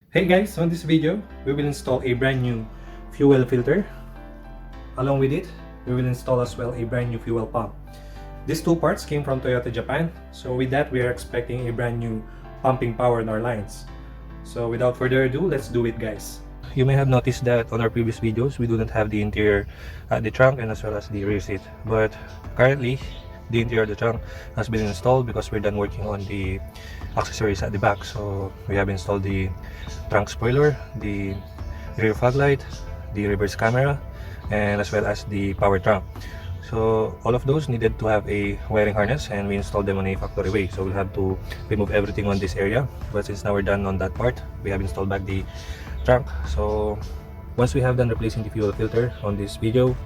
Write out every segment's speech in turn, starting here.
Hey guys, on this video, we will install a brand new fuel filter. Along with it, we will install as well a brand new fuel pump. These two parts came from Toyota Japan, so with that we are expecting a brand new pumping power in our lines. So without further ado, let's do it guys. You may have noticed that on our previous videos, we do not have the interior at the trunk and as well as the rear seat. But currently, the interior of the trunk has been installed because we're done working on the accessories at the back. So we have installed the trunk spoiler, the rear fog light, the reverse camera, and as well as the power trunk. So all of those needed to have a wiring harness and we installed them on a factory way. So we'll have to remove everything on this area. But since now we're done on that part, we have installed back the trunk. So once we have done replacing the fuel filter on this video,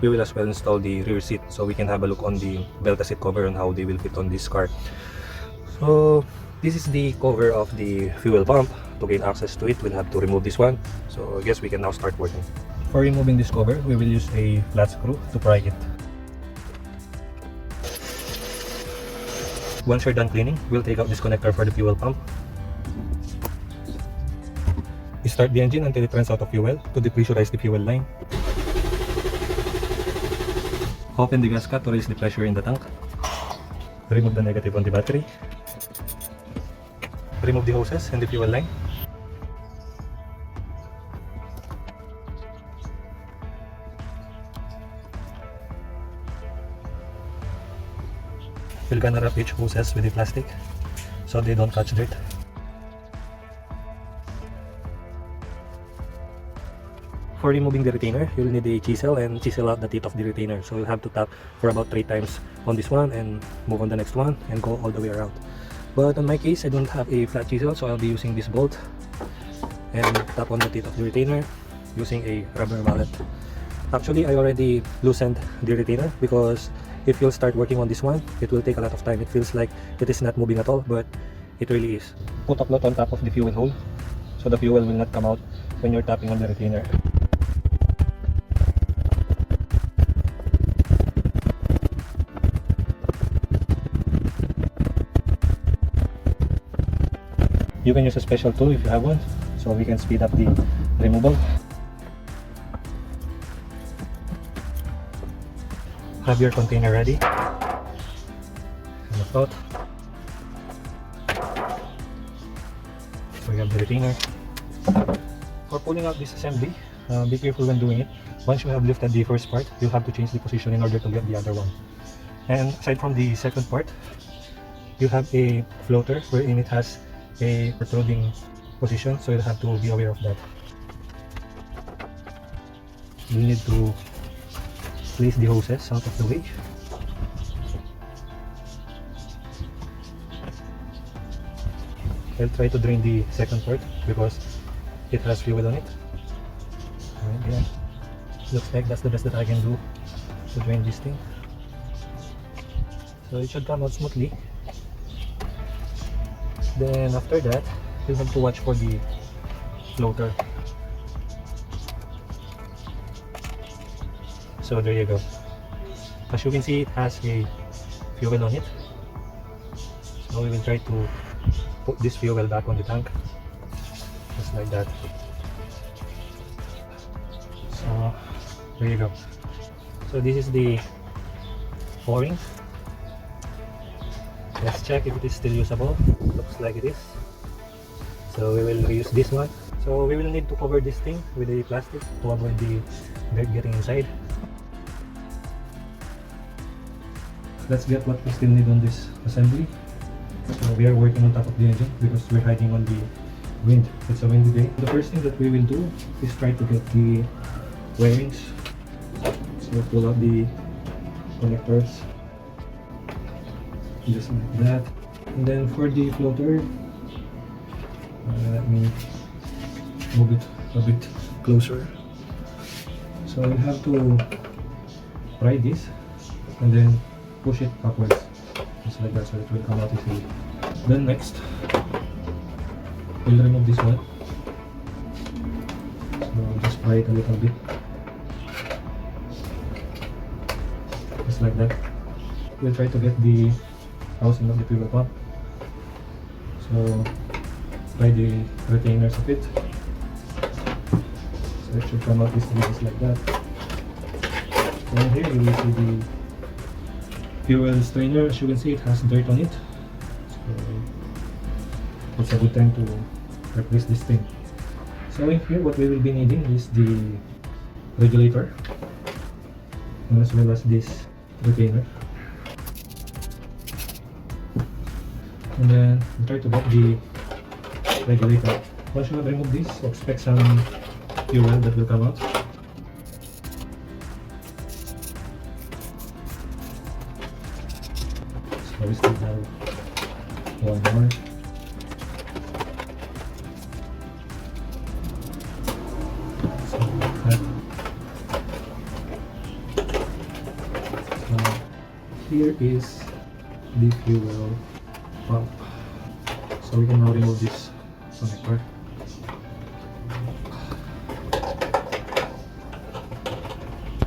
we will as well install the rear seat so we can have a look on the Belta seat cover and how they will fit on this car. So this is the cover of the fuel pump. To gain access to it, we'll have to remove this one. So I guess we can now start working. For removing this cover, we will use a flat screw to pry it. Once you're done cleaning, we'll take out this connector for the fuel pump. Start the engine until it runs out of fuel to depressurize the fuel line. Open the gas cap to raise the pressure in the tank. Remove the negative on the battery. Remove the hoses and the fuel line. We're gonna wrap each hoses with the plastic so they don't catch dirt. For removing the retainer, you'll need a chisel and chisel out the teeth of the retainer. So you'll have to tap for about 3 times on this one and move on the next one and go all the way around. But in my case, I don't have a flat chisel, so I'll be using this bolt and tap on the teeth of the retainer using a rubber mallet. Actually, I already loosened the retainer because if you'll start working on this one, it will take a lot of time. It feels like it is not moving at all, but it really is. Put a cloth on top of the fuel hole so the fuel will not come out when you're tapping on the retainer. You can use a special tool if you have one, so we can speed up the removal. Have your container ready. And the cloth. So we have the retainer. For pulling out this assembly, be careful when doing it. Once you have lifted the first part, you'll have to change the position in order to get the other one. And aside from the second part, you have a floater wherein it has a protruding position, so you'll have to be aware of that. You need to place the hoses out of the way. I'll try to drain the second part because it has fuel on it. Alright, yeah. Looks like that's the best that I can do to drain this thing. So it should come out smoothly. Then after that, you'll have to watch for the floater. So there you go. As you can see, it has a fuel on it. So we will try to put this fuel back on the tank. Just like that. So there you go. So this is the O-ring. Let's check if it is still usable. Looks like it is. So we will reuse this one. So we will need to cover this thing with a plastic to avoid the dirt getting inside. Let's get what we still need on this assembly. So we are working on top of the engine because we're hiding on the wind. It's a windy day. The first thing that we will do is try to get the wirings. So pull out the connectors. Just like that. And then for the floater, let me move it a bit closer. So we have to pry this and then push it upwards, just like that, so it will come out easily. Then next, we'll remove this one. So just pry it a little bit, just like that. We'll try to get the housing of the fuel pump. So by the retainers of it. So it should come out easily just like that. So in here you will see the fuel strainer. As you can see, it has dirt on it. So it's a good time to replace this thing. So in here what we will be needing is the regulator and as well as this retainer. And then we'll try to get the regulator. Once you have removed this, expect some fuel that will come out. So we still have one more. So here is the fuel pump. So we can now remove this connector.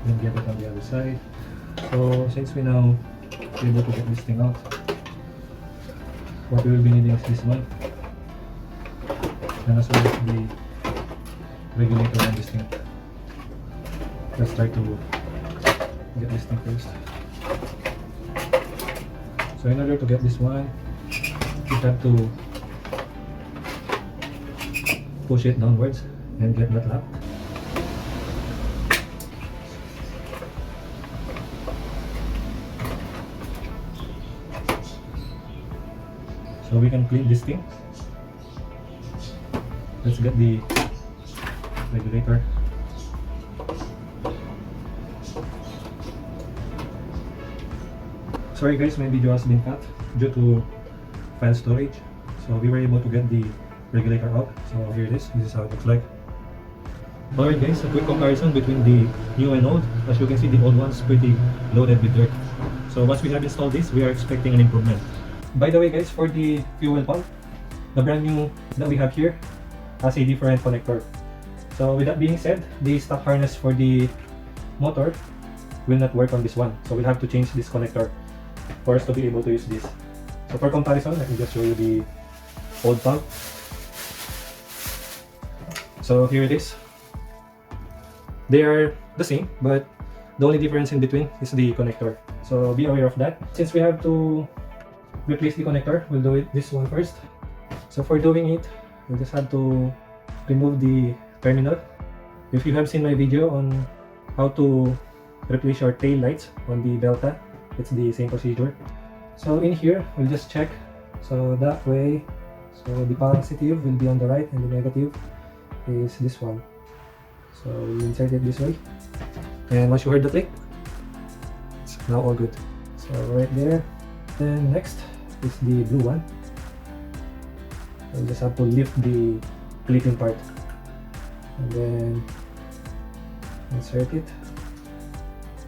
Then get it on the other side. So since we now be able to get this thing out, what we will be needing is this one, and as well as the regulator on this thing. Let's try to get this thing first. So in order to get this one, you have to push it downwards and get that lock. So we can clean this thing. Let's get the regulator. Sorry guys, my video has been cut due to file storage. So we were able to get the regulator out. So here it is. This is how it looks like. Alright guys, a quick comparison between the new and old. As you can see, the old one's pretty loaded with dirt. So once we have installed this, we are expecting an improvement. By the way guys, for the fuel pump, the brand new that we have here has a different connector. So with that being said, the stock harness for the motor will not work on this one. So we'll have to change this connector for us to be able to use this. So for comparison, let me just show you the old pump. So here it is. They are the same, but the only difference in between is the connector. So be aware of that. Since we have to replace the connector, we'll do it this one first. So for doing it, we'll just have to remove the terminal. If you have seen my video on how to replace your tail lights on the Belta, it's the same procedure. So in here, we'll just check. So that way, so the positive will be on the right and the negative is this one. So we insert it this way. And once you heard the click, it's now all good. So right there. Then next is the blue one. We'll just have to lift the clipping part and then insert it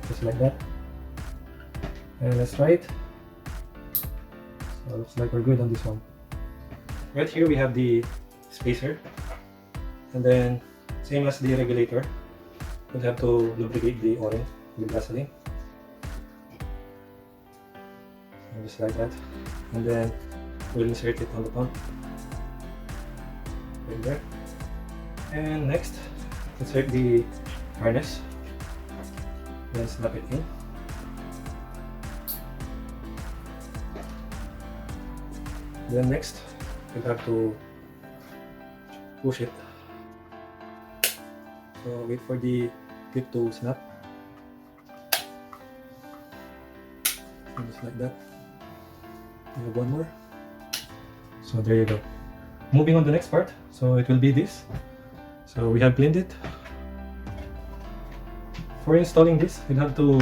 just like that. And let's try it. So it looks like we're good on this one. Right here we have the spacer, and then same as the regulator, we'll have to lubricate the O-ring with gasoline. And just like that. And then we'll insert it on the pump. Right there. And next, insert the harness. Then snap it in. Then next, we'll have to push it. So wait for the clip to snap. And just like that. We have one more. So there you go. Moving on to the next part. So it will be this. So we have cleaned it. For installing this, we'll have to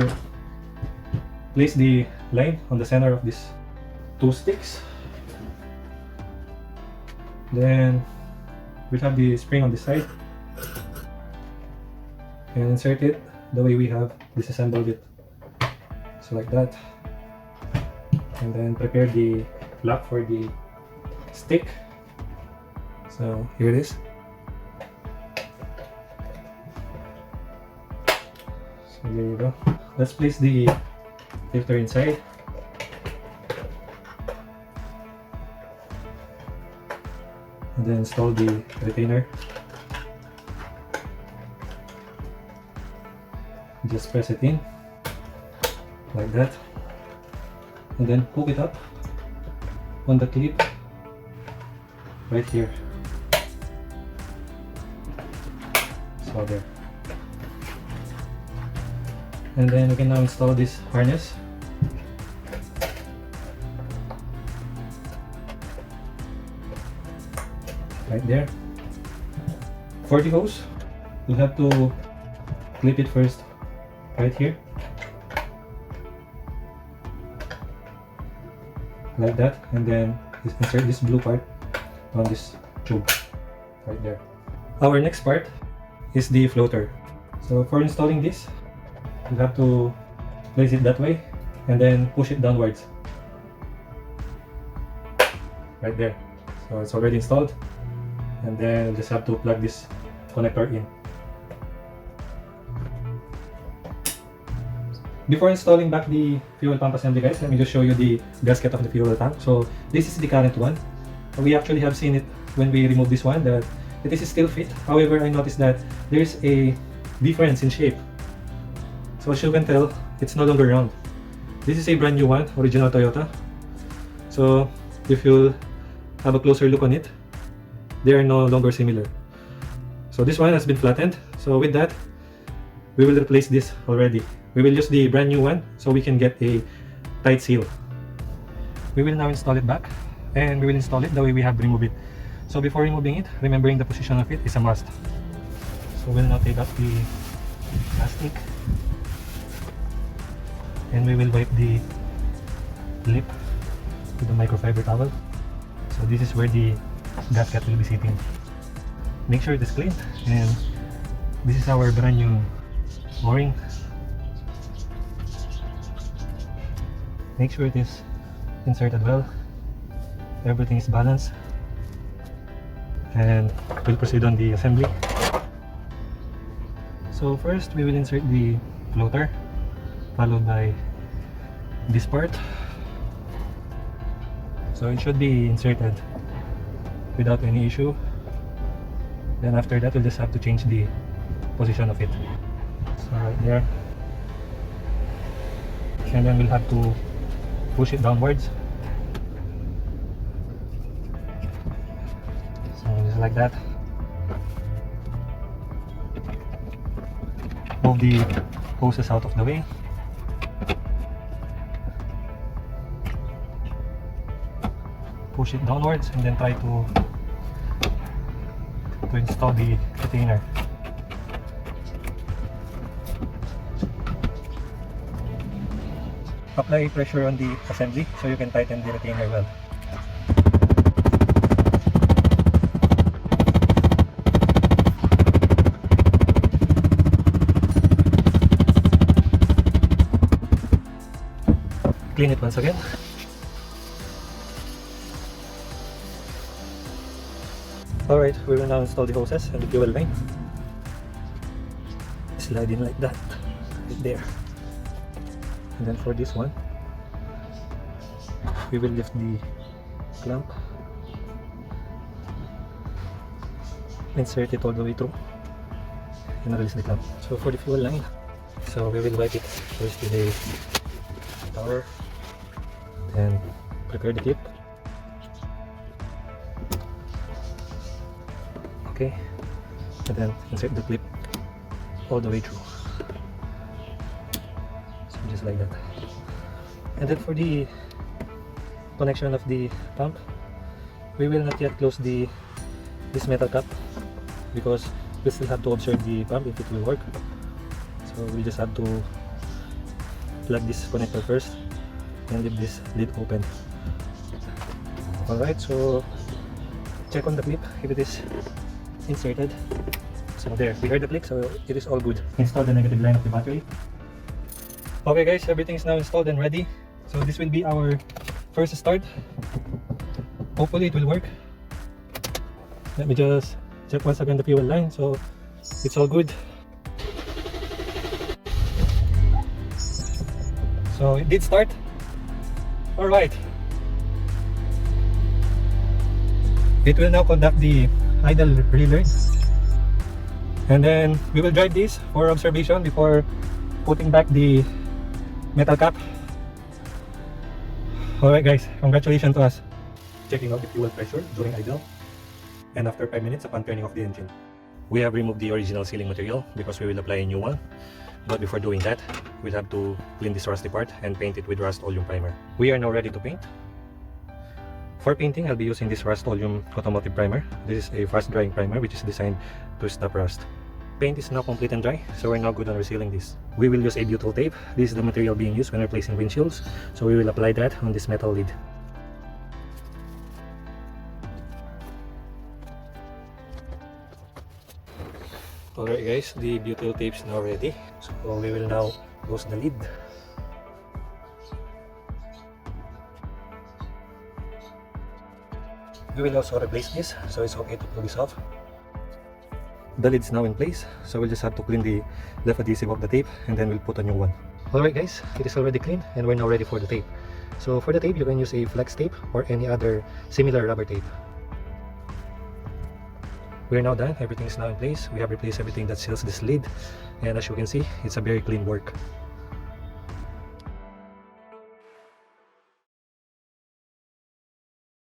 place the line on the center of these two sticks. Then we'll have the spring on the side and insert it the way we have disassembled it. So like that. And then prepare the lock for the stick. So here it is. So there you go. Let's place the filter inside. and then install the retainer. Just press it in like that, and then hook it up on the clip right here. So there. And then we can now install this harness. Right there. For the hose, we'll have to clip it first right here. Like that, and then insert this blue part on this tube right there. Our next part is the floater. So for installing this, you have to place it that way and then push it downwards right there. So it's already installed, and then you just have to plug this connector in. Before installing back the fuel pump assembly, guys, let me just show you the gasket of the fuel tank. So this is the current one. We actually have seen it when we removed this one, that it is still fit. However, I noticed that there's a difference in shape. So as you can tell, it's no longer round. This is a brand new one, original Toyota. So if you have a closer look on it, they are no longer similar. So this one has been flattened. So with that, we will replace this already. We will use the brand new one so we can get a tight seal. We will now install it back, and we will install it the way we have removed it. So before removing it, remembering the position of it is a must. So we'll now take out the plastic, and we will wipe the lip with the microfiber towel. So this is where the gasket will be sitting. Make sure it is clean, and this is our brand new o-ring. Make sure it is inserted well, everything is balanced, and we'll proceed on the assembly. So first we will insert the floater, followed by this part. So it should be inserted without any issue. Then after that, we'll just have to change the position of it. So right there, and then we'll have to push it downwards. So just like that. Move the hoses out of the way. Push it downwards, and then try to install the retainer. Apply pressure on the assembly so you can tighten the retainer well. Clean it once again. Alright, we will now install the hoses and the fuel line. Slide in like that, right there. And then for this one, we will lift the clamp, insert it all the way through, and release the clamp. So for the fuel line, so we will wipe it first with a towel, then prepare the tip. Okay, and then insert the clip all the way through. Just like that. And then for the connection of the pump, we will not yet close this metal cap because we still have to observe the pump if it will work. So we just have to plug this connector first and leave this lid open. Alright, so check on the clip if it is inserted. So there, we heard the click, so it is all good. Install the negative line of the battery. Okay guys, everything is now installed and ready. So this will be our first start. Hopefully it will work. Let me just check once again the fuel line. So it's all good. So it did start. Alright. It will now conduct the idle relay, and then we will drive this for observation before putting back the metal cap. Alright guys, congratulations to us. Checking out the fuel pressure during idle and after 5 minutes upon turning off the engine. We have removed the original sealing material because we will apply a new one. But before doing that, we'll have to clean this rusty part and paint it with rust oleum primer. We are now ready to paint. For painting, I'll be using this rust oleum automotive primer. This is a fast drying primer which is designed to stop rust. Paint is now complete and dry, so we're now good on resealing this. We will use a butyl tape. This is the material being used when replacing windshields, so we will apply that on this metal lid. Alright guys, the butyl tape is now ready, so we will now close the lid. We will also replace this, so it's okay to pull this off. The lid is now in place, so we'll just have to clean the left adhesive of the tape and then we'll put a new one. Alright guys, it is already clean and we're now ready for the tape. So for the tape, you can use a flex tape or any other similar rubber tape. We're now done, everything is now in place. We have replaced everything that seals this lid, and as you can see, it's a very clean work.